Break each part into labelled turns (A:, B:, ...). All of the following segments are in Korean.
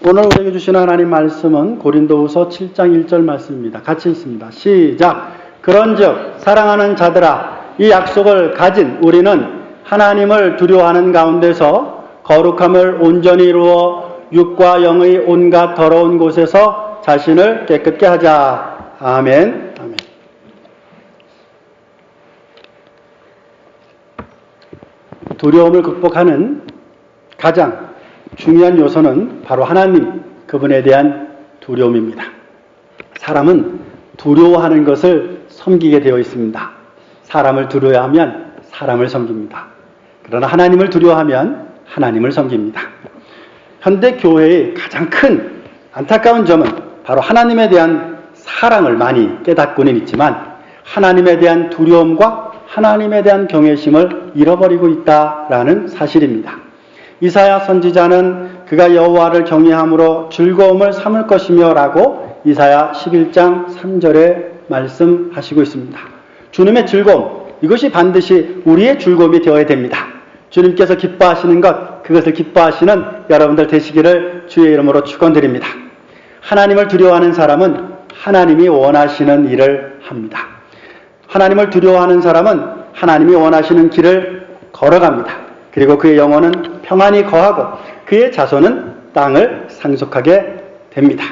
A: 오늘 우리에게 주시는 하나님 말씀은 고린도후서 7장 1절 말씀입니다. 같이 읽습니다. 시작. 그런즉 사랑하는 자들아, 이 약속을 가진 우리는 하나님을 두려워하는 가운데서 거룩함을 온전히 이루어 육과 영의 온갖 더러운 곳에서 자신을 깨끗게 하자. 아멘. 아멘. 두려움을 극복하는 가장 중요한 요소는 바로 하나님, 그분에 대한 두려움입니다. 사람은 두려워하는 것을 섬기게 되어 있습니다. 사람을 두려워하면 사람을 섬깁니다. 그러나 하나님을 두려워하면 하나님을 섬깁니다. 현대 교회의 가장 큰 안타까운 점은 바로 하나님에 대한 사랑을 많이 깨닫고는 있지만 하나님에 대한 두려움과 하나님에 대한 경외심을 잃어버리고 있다라는 사실입니다. 이사야 선지자는 그가 여호와를 경외함으로 즐거움을 삼을 것이며 라고 이사야 11장 3절에 말씀하시고 있습니다. 주님의 즐거움, 이것이 반드시 우리의 즐거움이 되어야 됩니다. 주님께서 기뻐하시는 것, 그것을 기뻐하시는 여러분들 되시기를 주의 이름으로 축원드립니다. 하나님을 두려워하는 사람은 하나님이 원하시는 일을 합니다. 하나님을 두려워하는 사람은 하나님이 원하시는 길을 걸어갑니다. 그리고 그의 영혼은 평안히 거하고 그의 자손은 땅을 상속하게 됩니다.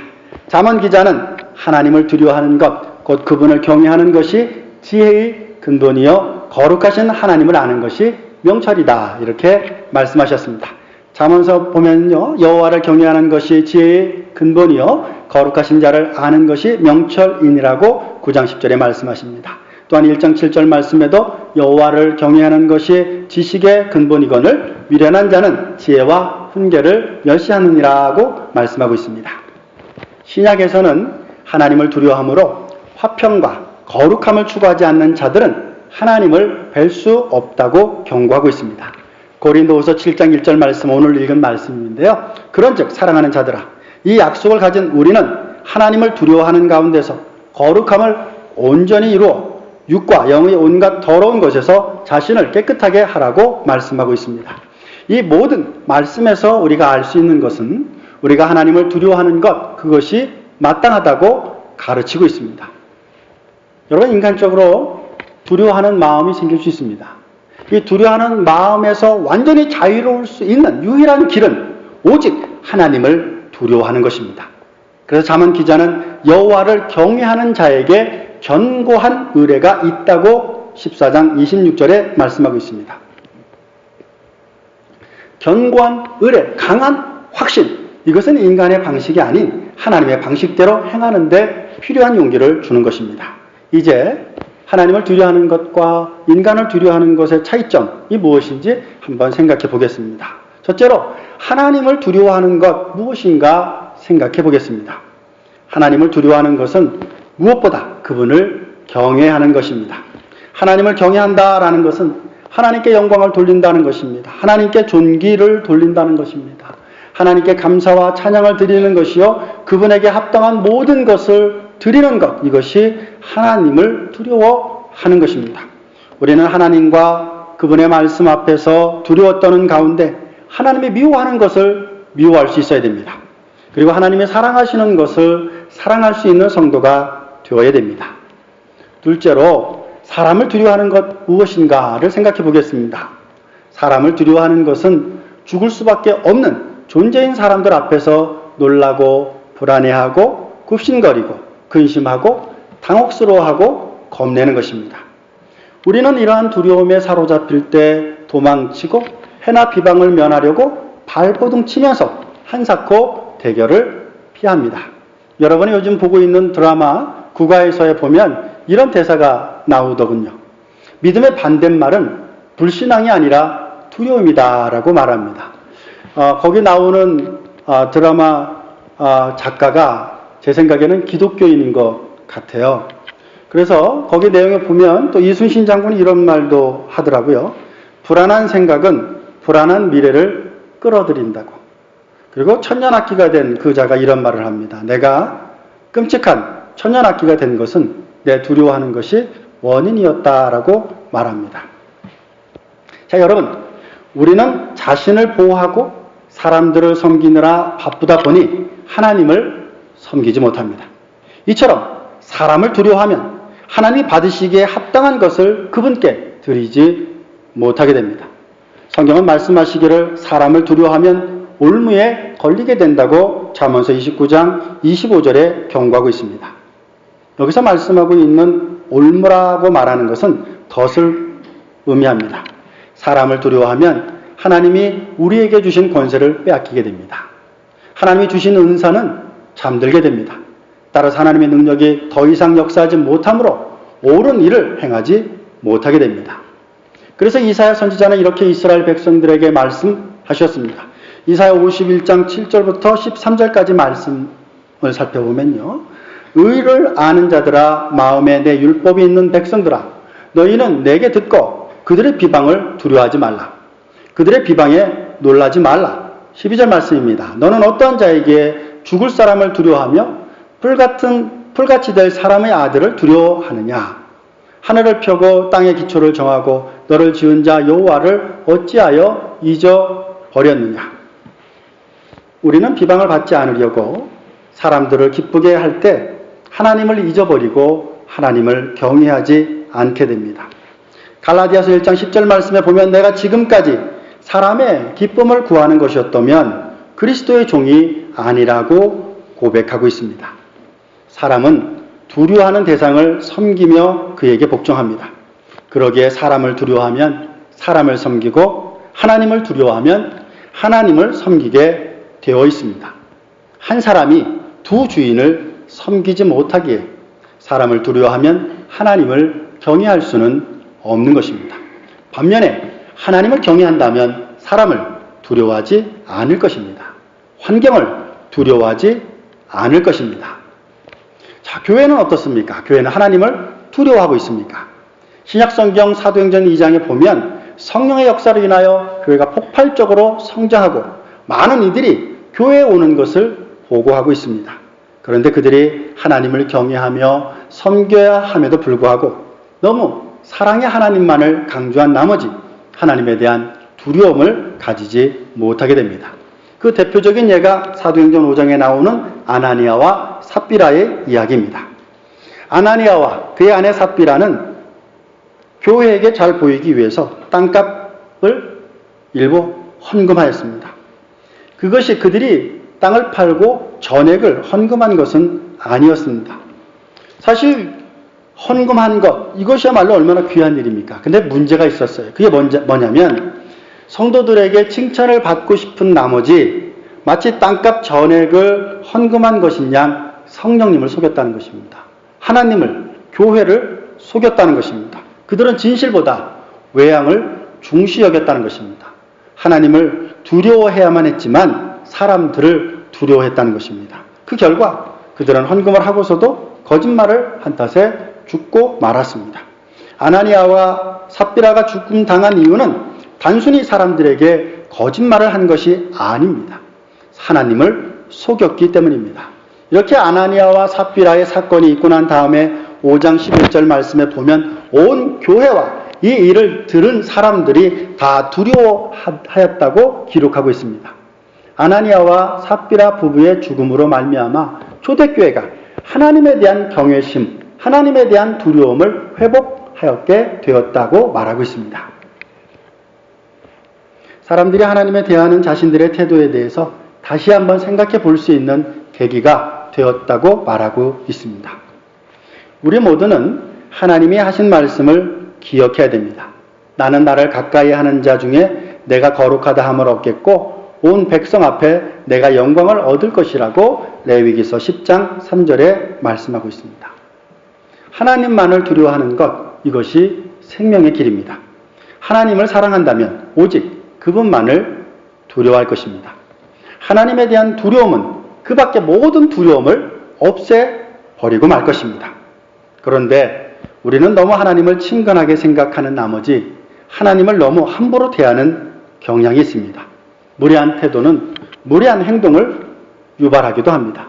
A: 잠언 기자는 하나님을 두려워하는 것, 곧 그분을 경외하는 것이 지혜의 근본이요 거룩하신 하나님을 아는 것이 명철이다, 이렇게 말씀하셨습니다. 잠언서 보면요, 여호와를 경외하는 것이 지혜의 근본이요 거룩하신 자를 아는 것이 명철이니라고 9장 10절에 말씀하십니다. 또한 1장 7절 말씀에도 여호와를 경외하는 것이 지식의 근본이거늘 미련한 자는 지혜와 훈계를 멸시하느니라고 말씀하고 있습니다. 신약에서는 하나님을 두려워함으로 화평과 거룩함을 추구하지 않는 자들은 하나님을 뵐 수 없다고 경고하고 있습니다. 고린도후서 7장 1절 말씀, 오늘 읽은 말씀인데요. 그런즉 사랑하는 자들아, 이 약속을 가진 우리는 하나님을 두려워하는 가운데서 거룩함을 온전히 이루어 육과 영의 온갖 더러운 것에서 자신을 깨끗하게 하라고 말씀하고 있습니다. 이 모든 말씀에서 우리가 알 수 있는 것은 우리가 하나님을 두려워하는 것, 그것이 마땅하다고 가르치고 있습니다. 여러분, 인간적으로 두려워하는 마음이 생길 수 있습니다. 이 두려워하는 마음에서 완전히 자유로울 수 있는 유일한 길은 오직 하나님을 두려워하는 것입니다. 그래서 잠언 기자는 여호와를 경외하는 자에게 견고한 의뢰가 있다고 14장 26절에 말씀하고 있습니다. 견고한 의뢰, 강한 확신, 이것은 인간의 방식이 아닌 하나님의 방식대로 행하는 데 필요한 용기를 주는 것입니다. 이제 하나님을 두려워하는 것과 인간을 두려워하는 것의 차이점이 무엇인지 한번 생각해 보겠습니다. 첫째로 하나님을 두려워하는 것 무엇인가 생각해 보겠습니다. 하나님을 두려워하는 것은 무엇보다 그분을 경외하는 것입니다. 하나님을 경외한다라는 것은 하나님께 영광을 돌린다는 것입니다. 하나님께 존귀를 돌린다는 것입니다. 하나님께 감사와 찬양을 드리는 것이요 그분에게 합당한 모든 것을 드리는 것, 이것이 하나님을 두려워하는 것입니다. 우리는 하나님과 그분의 말씀 앞에서 두려워 떠는 가운데 하나님이 미워하는 것을 미워할 수 있어야 됩니다. 그리고 하나님이 사랑하시는 것을 사랑할 수 있는 성도가 되어야 됩니다. 둘째로 사람을 두려워하는 것 무엇인가를 생각해 보겠습니다. 사람을 두려워하는 것은 죽을 수밖에 없는 존재인 사람들 앞에서 놀라고 불안해하고 굽신거리고 근심하고 당혹스러워하고 겁내는 것입니다. 우리는 이러한 두려움에 사로잡힐 때 도망치고 해나 비방을 면하려고 발버둥 치면서 한사코 대결을 피합니다. 여러분이 요즘 보고 있는 드라마 국가에서에 보면 이런 대사가 나오더군요. 믿음의 반대말은 불신앙이 아니라 두려움이다 라고 말합니다. 거기 나오는 드라마 작가가 제 생각에는 기독교인인 것 같아요. 그래서 거기 내용에 보면 또 이순신 장군이 이런 말도 하더라고요. 불안한 생각은 불안한 미래를 끌어들인다고. 그리고 천년악기가 된 그 자가 이런 말을 합니다. 내가 끔찍한 천년악기가 된 것은 내 두려워하는 것이 원인이었다라고 말합니다. 자, 여러분, 우리는 자신을 보호하고 사람들을 섬기느라 바쁘다 보니 하나님을 섬기지 못합니다. 이처럼 사람을 두려워하면 하나님이 받으시기에 합당한 것을 그분께 드리지 못하게 됩니다. 성경은 말씀하시기를 사람을 두려워하면 올무에 걸리게 된다고 잠언서 29장 25절에 경고하고 있습니다. 여기서 말씀하고 있는 올무라고 말하는 것은 덫을 의미합니다. 사람을 두려워하면 하나님이 우리에게 주신 권세를 빼앗기게 됩니다. 하나님이 주신 은사는 잠들게 됩니다. 따라서 하나님의 능력이 더 이상 역사하지 못하므로 옳은 일을 행하지 못하게 됩니다. 그래서 이사야 선지자는 이렇게 이스라엘 백성들에게 말씀하셨습니다. 이사야 51장 7절부터 13절까지 말씀을 살펴보면요. 의를 아는 자들아, 마음에 내 율법이 있는 백성들아, 너희는 내게 듣고 그들의 비방을 두려워하지 말라. 그들의 비방에 놀라지 말라. 12절 말씀입니다. 너는 어떠한 자에게 죽을 사람을 두려워하며 풀같이 될 사람의 아들을 두려워하느냐. 하늘을 펴고 땅의 기초를 정하고 너를 지은 자 여호와를 어찌하여 잊어버렸느냐. 우리는 비방을 받지 않으려고 사람들을 기쁘게 할 때 하나님을 잊어버리고 하나님을 경외하지 않게 됩니다. 갈라디아서 1장 10절 말씀에 보면 내가 지금까지 사람의 기쁨을 구하는 것이었다면 그리스도의 종이 아니라고 고백하고 있습니다. 사람은 두려워하는 대상을 섬기며 그에게 복종합니다. 그러기에 사람을 두려워하면 사람을 섬기고 하나님을 두려워하면 하나님을 섬기게 되어 있습니다. 한 사람이 두 주인을 섬기지 못하기에 사람을 두려워하면 하나님을 경외할 수는 없는 것입니다. 반면에 하나님을 경외한다면 사람을 두려워하지 않을 것입니다. 환경을 두려워하지 않을 것입니다. 자, 교회는 어떻습니까? 교회는 하나님을 두려워하고 있습니까? 신약성경 사도행전 2장에 보면 성령의 역사로 인하여 교회가 폭발적으로 성장하고 많은 이들이 교회에 오는 것을 보고하고 있습니다. 그런데 그들이 하나님을 경외하며 섬겨야 함에도 불구하고 너무 사랑의 하나님만을 강조한 나머지 하나님에 대한 두려움을 가지지 못하게 됩니다. 그 대표적인 예가 사도행전 5장에 나오는 아나니아와 삽비라의 이야기입니다. 아나니아와 그의 아내 삽비라는 교회에게 잘 보이기 위해서 땅값을 일부 헌금하였습니다. 그것이 그들이 땅을 팔고 전액을 헌금한 것은 아니었습니다. 사실 헌금한 것, 이것이야말로 얼마나 귀한 일입니까? 근데 문제가 있었어요. 그게 뭐냐면 성도들에게 칭찬을 받고 싶은 나머지 마치 땅값 전액을 헌금한 것인 양 성령님을 속였다는 것입니다. 하나님을, 교회를 속였다는 것입니다. 그들은 진실보다 외양을 중시 여겼다는 것입니다. 하나님을 두려워해야만 했지만 사람들을 두려워했다는 것입니다. 그 결과 그들은 헌금을 하고서도 거짓말을 한 탓에 죽고 말았습니다. 아나니아와 삽비라가 죽음 당한 이유는 단순히 사람들에게 거짓말을 한 것이 아닙니다. 하나님을 속였기 때문입니다. 이렇게 아나니아와 삽비라의 사건이 있고 난 다음에 5장 11절 말씀에 보면 온 교회와 이 일을 들은 사람들이 다 두려워하였다고 기록하고 있습니다. 아나니아와 삽비라 부부의 죽음으로 말미암아 초대교회가 하나님에 대한 경외심, 하나님에 대한 두려움을 회복하였게 되었다고 말하고 있습니다. 사람들이 하나님에 대하는 자신들의 태도에 대해서 다시 한번 생각해 볼 수 있는 계기가 되었다고 말하고 있습니다. 우리 모두는 하나님이 하신 말씀을 기억해야 됩니다. 나는 나를 가까이 하는 자 중에 내가 거룩하다 함을 얻겠고 온 백성 앞에 내가 영광을 얻을 것이라고 레위기서 10장 3절에 말씀하고 있습니다. 하나님만을 두려워하는 것, 이것이 생명의 길입니다. 하나님을 사랑한다면 오직 그분만을 두려워할 것입니다. 하나님에 대한 두려움은 그 밖에 모든 두려움을 없애버리고 말 것입니다. 그런데 우리는 너무 하나님을 친근하게 생각하는 나머지 하나님을 너무 함부로 대하는 경향이 있습니다. 무례한 태도는 무례한 행동을 유발하기도 합니다.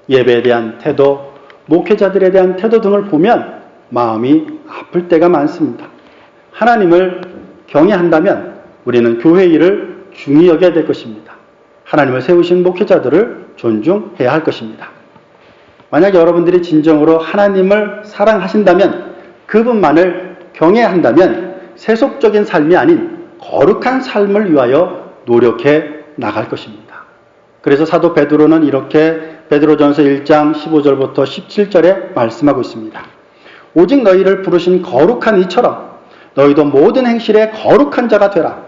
A: 예배에 대한 태도, 목회자들에 대한 태도 등을 보면 마음이 아플 때가 많습니다. 하나님을 경외한다면 우리는 교회 일을 중히 여겨야 될 것입니다. 하나님을 세우신 목회자들을 존중해야 할 것입니다. 만약 여러분들이 진정으로 하나님을 사랑하신다면, 그분만을 경외한다면 세속적인 삶이 아닌 거룩한 삶을 위하여 노력해 나갈 것입니다. 그래서 사도 베드로는 이렇게 베드로전서 1장 15절부터 17절에 말씀하고 있습니다. 오직 너희를 부르신 거룩한 이처럼 너희도 모든 행실에 거룩한 자가 되라.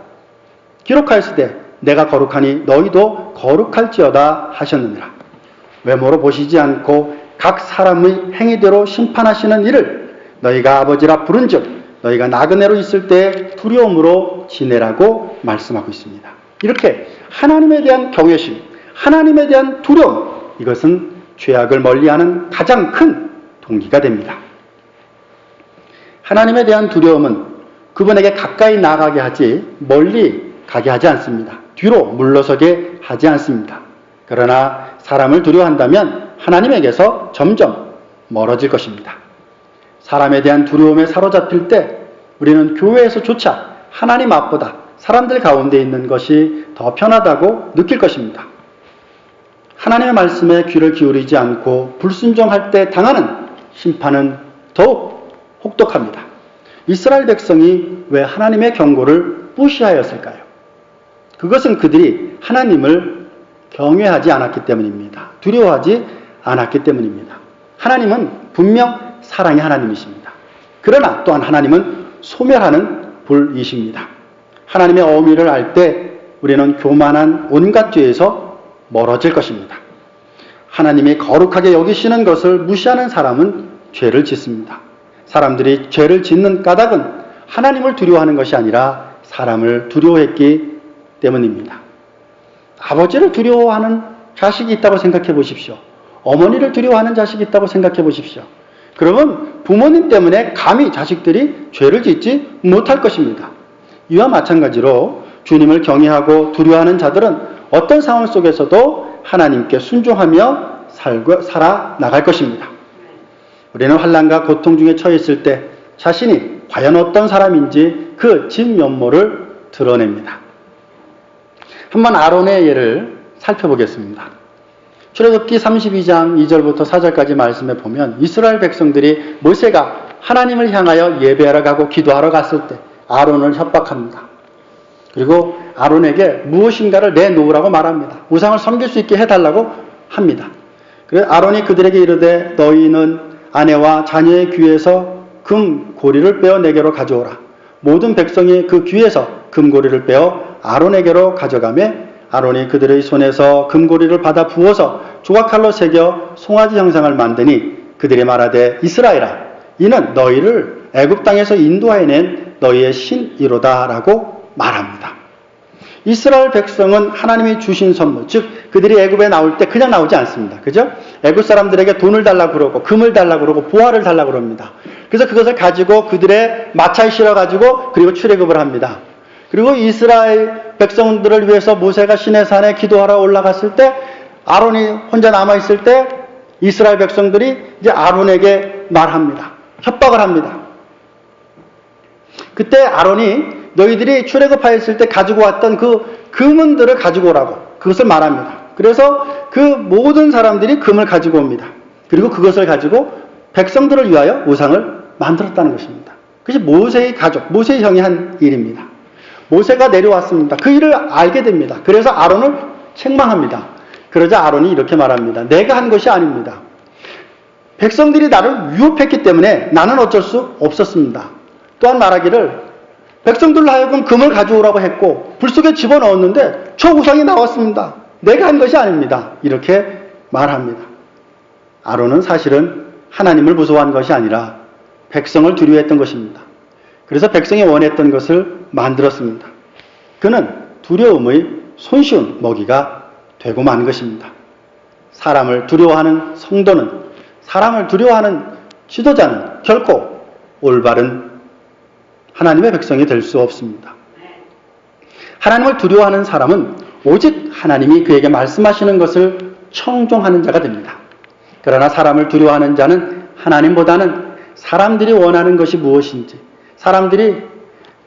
A: 기록하였으되 내가 거룩하니 너희도 거룩할지어다 하셨느니라. 외모로 보시지 않고 각 사람의 행위대로 심판하시는 이를 너희가 아버지라 부른즉 너희가 나그네로 있을 때 두려움으로 지내라고 말씀하고 있습니다. 이렇게 하나님에 대한 경외심, 하나님에 대한 두려움, 이것은 죄악을 멀리하는 가장 큰 동기가 됩니다. 하나님에 대한 두려움은 그분에게 가까이 나가게 하지 멀리 가게 하지 않습니다. 뒤로 물러서게 하지 않습니다. 그러나 사람을 두려워한다면 하나님에게서 점점 멀어질 것입니다. 사람에 대한 두려움에 사로잡힐 때 우리는 교회에서조차 하나님 앞보다 사람들 가운데 있는 것이 더 편하다고 느낄 것입니다. 하나님의 말씀에 귀를 기울이지 않고 불순종할 때 당하는 심판은 더욱 혹독합니다. 이스라엘 백성이 왜 하나님의 경고를 무시하였을까요? 그것은 그들이 하나님을 경외하지 않았기 때문입니다. 두려워하지 않았기 때문입니다. 하나님은 분명 사랑의 하나님이십니다. 그러나 또한 하나님은 소멸하는 불이십니다. 하나님의 어미를 알 때 우리는 교만한 온갖 죄에서 멀어질 것입니다. 하나님이 거룩하게 여기시는 것을 무시하는 사람은 죄를 짓습니다. 사람들이 죄를 짓는 까닭은 하나님을 두려워하는 것이 아니라 사람을 두려워했기 때문입니다. 아버지를 두려워하는 자식이 있다고 생각해 보십시오. 어머니를 두려워하는 자식이 있다고 생각해 보십시오. 그러면 부모님 때문에 감히 자식들이 죄를 짓지 못할 것입니다. 이와 마찬가지로 주님을 경외하고 두려워하는 자들은 어떤 상황 속에서도 하나님께 순종하며 살아나갈 것입니다. 우리는 환난과 고통 중에 처해 있을 때 자신이 과연 어떤 사람인지 그 진면모를 드러냅니다. 한번 아론의 예를 살펴보겠습니다. 출애굽기 32장 2절부터 4절까지 말씀에 보면 이스라엘 백성들이 모세가 하나님을 향하여 예배하러 가고 기도하러 갔을 때 아론을 협박합니다. 그리고 아론에게 무엇인가를 내놓으라고 말합니다. 우상을 섬길 수 있게 해달라고 합니다. 그래서 아론이 그들에게 이르되 너희는 아내와 자녀의 귀에서 금고리를 빼어 내게로 가져오라. 모든 백성이 그 귀에서 금고리를 빼어 아론에게로 가져가매 아론이 그들의 손에서 금고리를 받아 부어서 조각칼로 새겨 송아지 형상을 만드니 그들이 말하되 이스라엘아 이는 너희를 애굽 땅에서 인도하여낸 너희의 신이로다 라고 말합니다. 이스라엘 백성은 하나님이 주신 선물, 즉 그들이 애굽에 나올 때 그냥 나오지 않습니다. 그죠? 애굽 사람들에게 돈을 달라고 그러고 금을 달라고 그러고 보화를 달라고 그럽니다. 그래서 그것을 가지고 그들의 마차에 실어가지고 그리고 출애굽을 합니다. 그리고 이스라엘 백성들을 위해서 모세가 시내산에 기도하러 올라갔을 때 아론이 혼자 남아있을 때 이스라엘 백성들이 이제 아론에게 말합니다. 협박을 합니다. 그때 아론이 너희들이 출애굽하였을 때 가지고 왔던 그 금은들을 가지고 오라고 그것을 말합니다. 그래서 그 모든 사람들이 금을 가지고 옵니다. 그리고 그것을 가지고 백성들을 위하여 우상을 만들었다는 것입니다. 그것이 모세의 가족, 모세의 형이 한 일입니다. 모세가 내려왔습니다. 그 일을 알게 됩니다. 그래서 아론을 책망합니다. 그러자 아론이 이렇게 말합니다. 내가 한 것이 아닙니다. 백성들이 나를 위협했기 때문에 나는 어쩔 수 없었습니다. 또한 말하기를 백성들로 하여금 금을 가져오라고 했고 불 속에 집어넣었는데 저 우상이 나왔습니다. 내가 한 것이 아닙니다. 이렇게 말합니다. 아론은 사실은 하나님을 무서워한 것이 아니라 백성을 두려워했던 것입니다. 그래서 백성이 원했던 것을 만들었습니다. 그는 두려움의 손쉬운 먹이가 되고 만 것입니다. 사람을 두려워하는 성도는, 사람을 두려워하는 지도자는 결코 올바른 하나님의 백성이 될 수 없습니다. 하나님을 두려워하는 사람은 오직 하나님이 그에게 말씀하시는 것을 청종하는 자가 됩니다. 그러나 사람을 두려워하는 자는 하나님보다는 사람들이 원하는 것이 무엇인지, 사람들이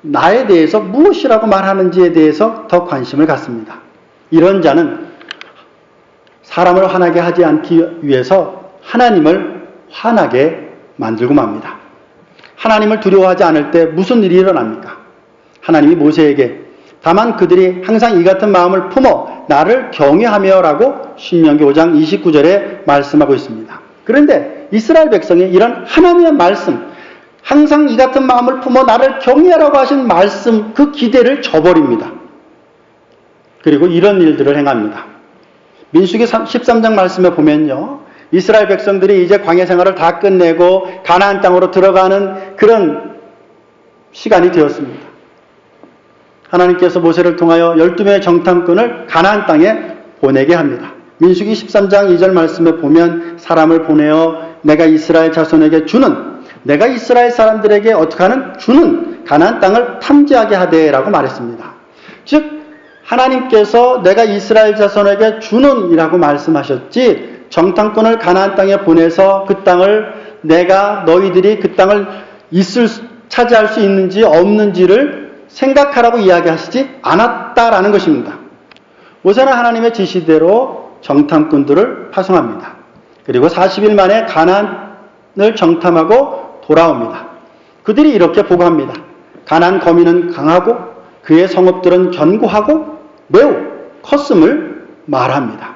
A: 나에 대해서 무엇이라고 말하는지에 대해서 더 관심을 갖습니다. 이런 자는 사람을 화나게 하지 않기 위해서 하나님을 화나게 만들고 맙니다. 하나님을 두려워하지 않을 때 무슨 일이 일어납니까? 하나님이 모세에게 다만 그들이 항상 이 같은 마음을 품어 나를 경외하며 라고 신명기 5장 29절에 말씀하고 있습니다. 그런데 이스라엘 백성이 이런 하나님의 말씀, 항상 이 같은 마음을 품어 나를 경외하라고 하신 말씀, 그 기대를 저버립니다. 그리고 이런 일들을 행합니다. 민수기 13장 말씀에 보면요, 이스라엘 백성들이 이제 광야 생활을 다 끝내고 가나안 땅으로 들어가는 그런 시간이 되었습니다. 하나님께서 모세를 통하여 12명의 정탐꾼을 가나안 땅에 보내게 합니다. 민수기 13장 2절 말씀에 보면 사람을 보내어 내가 이스라엘 자손에게 주는, 내가 이스라엘 사람들에게 어떻게 하는 주는 가나안 땅을 탐지하게 하되라고 말했습니다. 즉 하나님께서 내가 이스라엘 자손에게 주는 이라고 말씀하셨지, 정탐꾼을 가나안 땅에 보내서 그 땅을 내가 너희들이 그 땅을 차지할 수 있는지 없는지를 생각하라고 이야기하시지 않았다라는 것입니다. 모세는 하나님의 지시대로 정탐꾼들을 파송합니다. 그리고 40일 만에 가나안을 정탐하고 돌아옵니다. 그들이 이렇게 보고합니다. 가나안 거민은 강하고 그의 성읍들은 견고하고 매우 컸음을 말합니다.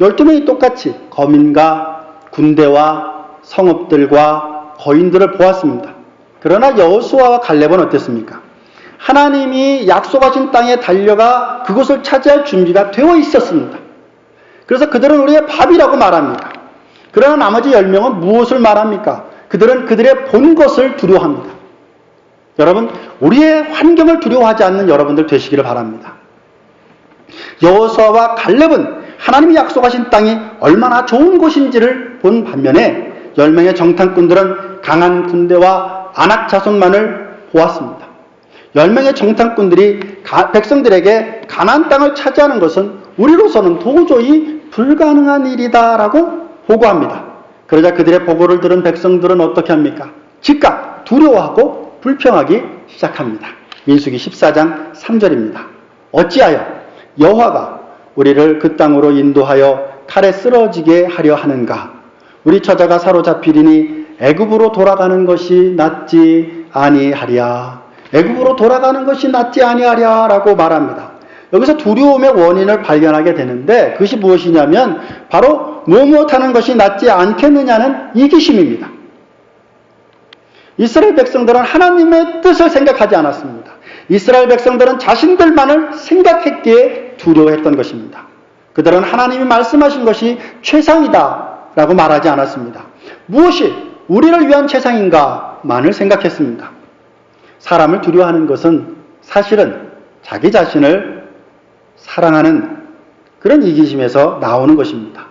A: 12명이 똑같이 거민과 군대와 성읍들과 거인들을 보았습니다. 그러나 여호수아와 갈렙은 어땠습니까? 하나님이 약속하신 땅에 달려가 그곳을 차지할 준비가 되어 있었습니다. 그래서 그들은 우리의 밥이라고 말합니다. 그러나 나머지 10명은 무엇을 말합니까? 그들은 그들의 본 것을 두려워합니다. 여러분, 우리의 환경을 두려워하지 않는 여러분들 되시기를 바랍니다. 여호수아와 갈렙은 하나님이 약속하신 땅이 얼마나 좋은 곳인지를 본 반면에 10명의 정탐꾼들은 강한 군대와 안악 자손만을 보았습니다. 10명의 정탐꾼들이 백성들에게 가나안 땅을 차지하는 것은 우리로서는 도저히 불가능한 일이다라고 보고합니다. 그러자 그들의 보고를 들은 백성들은 어떻게 합니까? 즉각 두려워하고 불평하기 시작합니다. 민수기 14장 3절입니다. 어찌하여 여호와가 우리를 그 땅으로 인도하여 칼에 쓰러지게 하려 하는가? 우리 처자가 사로잡히리니 애굽으로 돌아가는 것이 낫지 아니하랴. 애굽으로 돌아가는 것이 낫지 아니하랴 라고 말합니다. 여기서 두려움의 원인을 발견하게 되는데 그것이 무엇이냐면 바로 무엇하는 것이 낫지 않겠느냐는 이기심입니다. 이스라엘 백성들은 하나님의 뜻을 생각하지 않았습니다. 이스라엘 백성들은 자신들만을 생각했기에 두려워했던 것입니다. 그들은 하나님이 말씀하신 것이 최상이다 라고 말하지 않았습니다. 무엇이 우리를 위한 최상인가만을 생각했습니다. 사람을 두려워하는 것은 사실은 자기 자신을 사랑하는 그런 이기심에서 나오는 것입니다.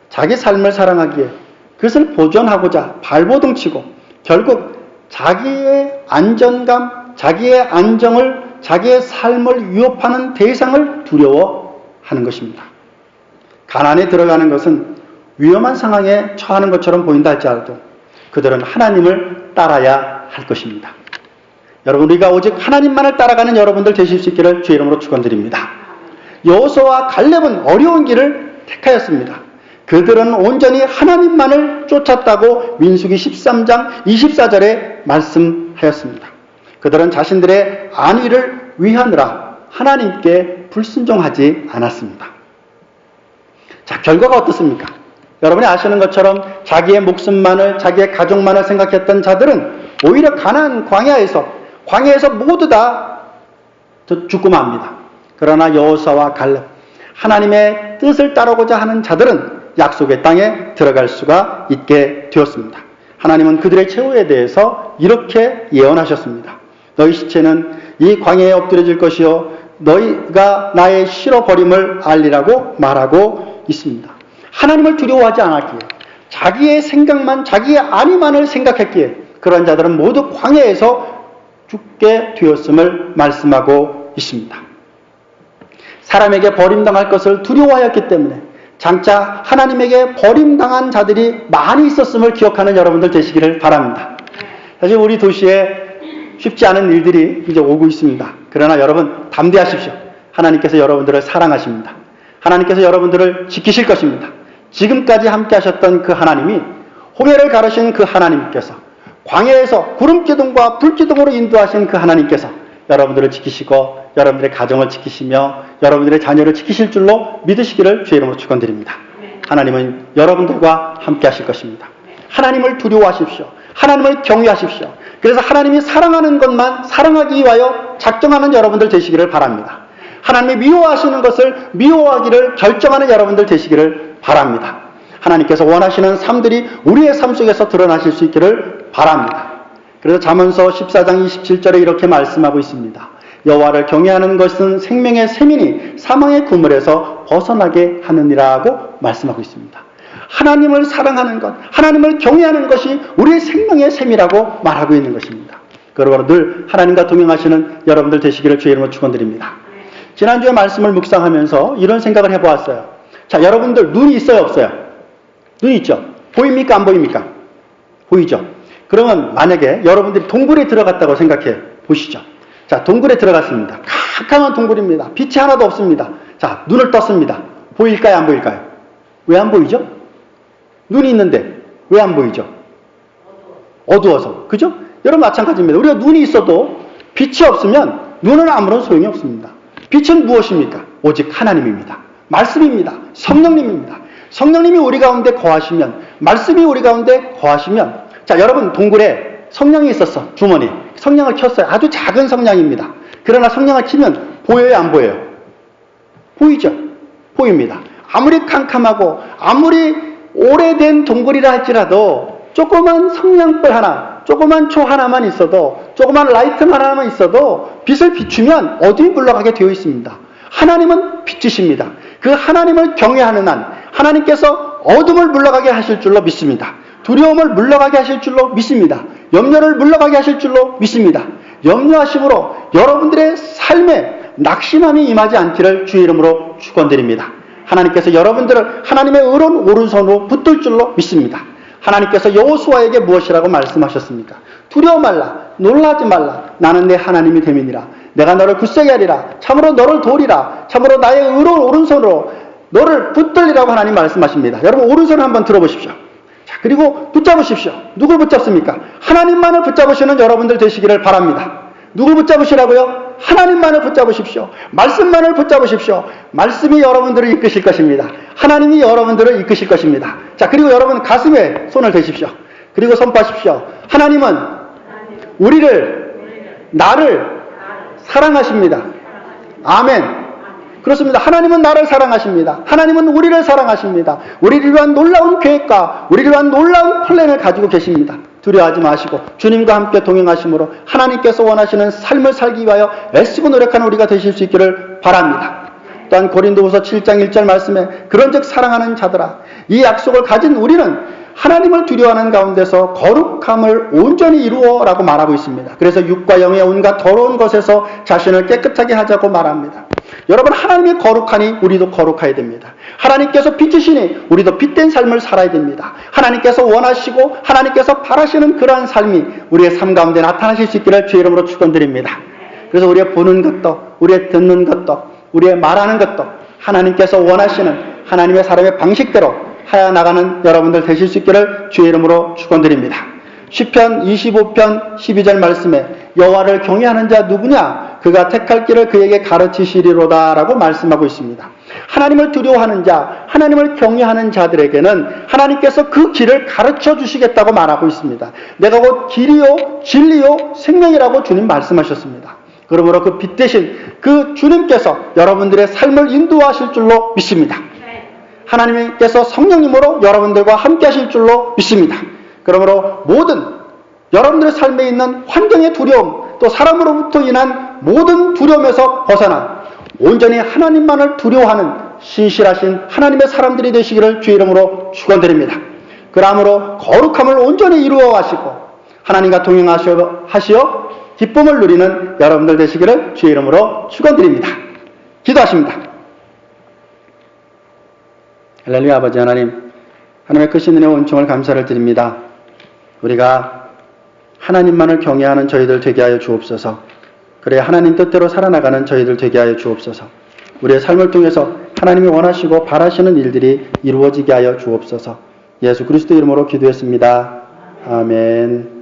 A: 자기 삶을 사랑하기에 그것을 보존하고자 발버둥치고 결국 자기의 안전감, 자기의 안정을, 자기의 삶을 위협하는 대상을 두려워하는 것입니다. 가나안에 들어가는 것은 위험한 상황에 처하는 것처럼 보인다 할지라도 그들은 하나님을 따라야 할 것입니다. 여러분, 우리가 오직 하나님만을 따라가는 여러분들 되실 수 있기를 주의 이름으로 축원드립니다. 여호수아와 갈렙은 어려운 길을 택하였습니다. 그들은 온전히 하나님만을 쫓았다고 민수기 13장 24절에 말씀하였습니다. 그들은 자신들의 안위를 위하느라 하나님께 불순종하지 않았습니다. 자, 결과가 어떻습니까? 여러분이 아시는 것처럼 자기의 목숨만을, 자기의 가족만을 생각했던 자들은 오히려 가나안 광야에서 모두 다 죽고 맙니다. 그러나 여호수아와 갈렙, 하나님의 뜻을 따르고자 하는 자들은 약속의 땅에 들어갈 수가 있게 되었습니다. 하나님은 그들의 최후에 대해서 이렇게 예언하셨습니다. 너희 시체는 이 광야에 엎드려질 것이요 너희가 나의 실어버림을 알리라고 말하고 있습니다. 하나님을 두려워하지 않았기에 자기의 생각만, 자기의 안위만을 생각했기에 그런 자들은 모두 광야에서 죽게 되었음을 말씀하고 있습니다. 사람에게 버림당할 것을 두려워하였기 때문에 장차 하나님에게 버림당한 자들이 많이 있었음을 기억하는 여러분들 되시기를 바랍니다. 사실 우리 도시에 쉽지 않은 일들이 이제 오고 있습니다. 그러나 여러분 담대하십시오. 하나님께서 여러분들을 사랑하십니다. 하나님께서 여러분들을 지키실 것입니다. 지금까지 함께 하셨던 그 하나님이, 홍해를 가르신 그 하나님께서, 광야에서 구름기둥과 불기둥으로 인도하신 그 하나님께서 여러분들을 지키시고 여러분들의 가정을 지키시며 여러분들의 자녀를 지키실 줄로 믿으시기를 주의 이름으로 축원드립니다. 하나님은 여러분들과 함께 하실 것입니다. 하나님을 두려워하십시오. 하나님을 경외하십시오. 그래서 하나님이 사랑하는 것만 사랑하기 위하여 작정하는 여러분들 되시기를 바랍니다. 하나님이 미워하시는 것을 미워하기를 결정하는 여러분들 되시기를 바랍니다. 하나님께서 원하시는 삶들이 우리의 삶 속에서 드러나실 수 있기를 바랍니다. 그래서 잠언서 14장 27절에 이렇게 말씀하고 있습니다. 여호와를 경외하는 것은 생명의 샘이니 사망의 그물에서 벗어나게 하느니라고 말씀하고 있습니다. 하나님을 사랑하는 것, 하나님을 경외하는 것이 우리의 생명의 샘이라고 말하고 있는 것입니다. 그러므로 늘 하나님과 동행하시는 여러분들 되시기를 주의 이름으로 축원드립니다. 지난주에 말씀을 묵상하면서 이런 생각을 해보았어요. 자, 여러분들 눈이 있어요, 없어요? 눈이 있죠? 보입니까, 안 보입니까? 보이죠? 그러면 만약에 여러분들이 동굴에 들어갔다고 생각해 보시죠. 자, 동굴에 들어갔습니다. 캄캄한 동굴입니다. 빛이 하나도 없습니다. 자, 눈을 떴습니다. 보일까요, 안 보일까요? 왜 안 보이죠? 눈이 있는데 왜 안 보이죠? 어두워서. 그죠? 여러분 마찬가지입니다. 우리가 눈이 있어도 빛이 없으면 눈은 아무런 소용이 없습니다. 빛은 무엇입니까? 오직 하나님입니다. 말씀입니다. 성령님입니다. 성령님이 우리 가운데 거하시면, 말씀이 우리 가운데 거하시면, 자, 여러분 동굴에 성냥이 있었어. 주머니. 성냥을 켰어요. 아주 작은 성냥입니다. 그러나 성냥을 켜면 보여요, 안 보여요? 보이죠? 보입니다. 아무리 캄캄하고 아무리 오래된 동굴이라 할지라도 조그만 성냥불 하나, 조그만 초 하나만 있어도, 조그만 라이트 하나만 있어도 빛을 비추면 어둠이 물러가게 되어 있습니다. 하나님은 빛이십니다. 그 하나님을 경외하는 한 하나님께서 어둠을 물러가게 하실 줄로 믿습니다. 두려움을 물러가게 하실 줄로 믿습니다. 염려를 물러가게 하실 줄로 믿습니다. 염려하심으로 여러분들의 삶에 낙심함이 임하지 않기를 주의 이름으로 축원드립니다. 하나님께서 여러분들을 하나님의 의로운 오른손으로 붙들 줄로 믿습니다. 하나님께서 여호수아에게 무엇이라고 말씀하셨습니까? 두려워 말라, 놀라지 말라, 나는 내 하나님이 됨이니라. 내가 너를 굳세게 하리라. 참으로 너를 도우리라. 참으로 나의 의로운 오른손으로 너를 붙들리라고 하나님 말씀하십니다. 여러분 오른손을 한번 들어보십시오. 자, 그리고 붙잡으십시오. 누굴 붙잡습니까? 하나님만을 붙잡으시는 여러분들 되시기를 바랍니다. 누굴 붙잡으시라고요? 하나님만을 붙잡으십시오. 말씀만을 붙잡으십시오. 말씀이 여러분들을 이끄실 것입니다. 하나님이 여러분들을 이끄실 것입니다. 자, 그리고 여러분 가슴에 손을 대십시오. 그리고 선포하십시오. 하나님은 나를 사랑하십니다. 아멘. 그렇습니다. 하나님은 나를 사랑하십니다. 하나님은 우리를 사랑하십니다. 우리를 위한 놀라운 계획과 우리를 위한 놀라운 플랜을 가지고 계십니다. 두려워하지 마시고 주님과 함께 동행하심으로 하나님께서 원하시는 삶을 살기 위하여 애쓰고 노력하는 우리가 되실 수 있기를 바랍니다. 또한 고린도후서 7장 1절 말씀에 그런즉 사랑하는 자들아, 이 약속을 가진 우리는 하나님을 두려워하는 가운데서 거룩함을 온전히 이루어라고 말하고 있습니다. 그래서 육과 영의 온갖 더러운 것에서 자신을 깨끗하게 하자고 말합니다. 여러분, 하나님이 거룩하니 우리도 거룩해야 됩니다. 하나님께서 빛이시니 우리도 빛된 삶을 살아야 됩니다. 하나님께서 원하시고 하나님께서 바라시는 그러한 삶이 우리의 삶 가운데 나타나실 수 있기를 주의 이름으로 축원드립니다. 그래서 우리의 보는 것도, 우리의 듣는 것도, 우리의 말하는 것도 하나님께서 원하시는 하나님의 사람의 방식대로 하여 나가는 여러분들 되실 수 있기를 주의 이름으로 축원드립니다. 시편 25편 12절 말씀에 여호와를 경외하는 자 누구냐? 그가 택할 길을 그에게 가르치시리로다 라고 말씀하고 있습니다. 하나님을 두려워하는 자, 하나님을 경외하는 자들에게는 하나님께서 그 길을 가르쳐 주시겠다고 말하고 있습니다. 내가 곧 길이요 진리요 생명이라고 주님 말씀하셨습니다. 그러므로 그 빛 대신 그 주님께서 여러분들의 삶을 인도하실 줄로 믿습니다. 하나님께서 성령님으로 여러분들과 함께 하실 줄로 믿습니다. 그러므로 모든 여러분들의 삶에 있는 환경의 두려움, 또 사람으로부터 인한 모든 두려움에서 벗어나 온전히 하나님만을 두려워하는 신실하신 하나님의 사람들이 되시기를 주의 이름으로 축원드립니다. 그러므로 거룩함을 온전히 이루어 가시고 하나님과 동행하시어 기쁨을 누리는 여러분들 되시기를 주의 이름으로 축원드립니다. 기도하십니다. 할렐루야. 아버지 하나님, 하나님의 크신 은혜와 은총을 감사를 드립니다. 우리가 하나님만을 경외하는 저희들 되게 하여 주옵소서. 그래 하나님 뜻대로 살아나가는 저희들 되게 하여 주옵소서. 우리의 삶을 통해서 하나님이 원하시고 바라시는 일들이 이루어지게 하여 주옵소서. 예수 그리스도 이름으로 기도했습니다. 아멘.